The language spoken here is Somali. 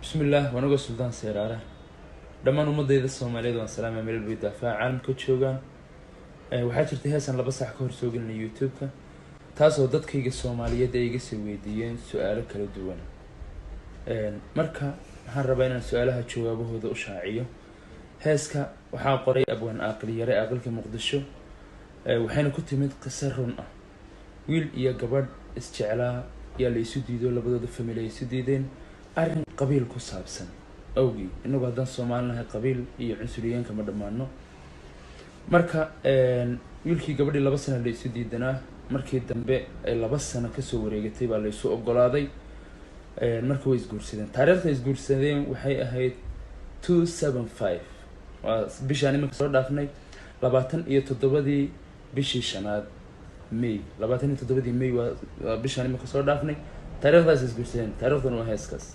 بسم الله وانا سلطان سيراره dhamaan ummadayda Soomaaliyeed waan salaamay meel bay dafaacan ka joogan waxaa jirtay heesan laba sax ka hor soo gelinay YouTube-ka taasoo dadkayga Soomaaliyeed ay iga soo weydiiyeen su'aalo kala duwan marka waxaan rabaa inaan su'aalaha jawaabahooda u shaaciyo heeska waxaa qoray abwaan aqal yare aqalka Muqdisho waxayna ku timid qisar run ah wiil iyo gabadh isjeclaa yaa la isu diido labadooda family ay isu diideen arrin qabiil ku saabsan awgi inagu haddaan Soomaalinahay qabiil iyo cunsuriyeenka ma dhamaano marka wiilkii gabadhii 2 sano la isu diidanaa markii dambe ay 2 sano ka soo wareegatay baa la isu ogolaaday marka way isguursadeen taariikhda isguursadeen waxay ahayd 275 waa bishaan imika soo dhaafnay 27 bishii shanaad May 27 May waa bishaan imika soo dhaafnay taariikhdaas isguursadeen taariikhdan waa heeskaas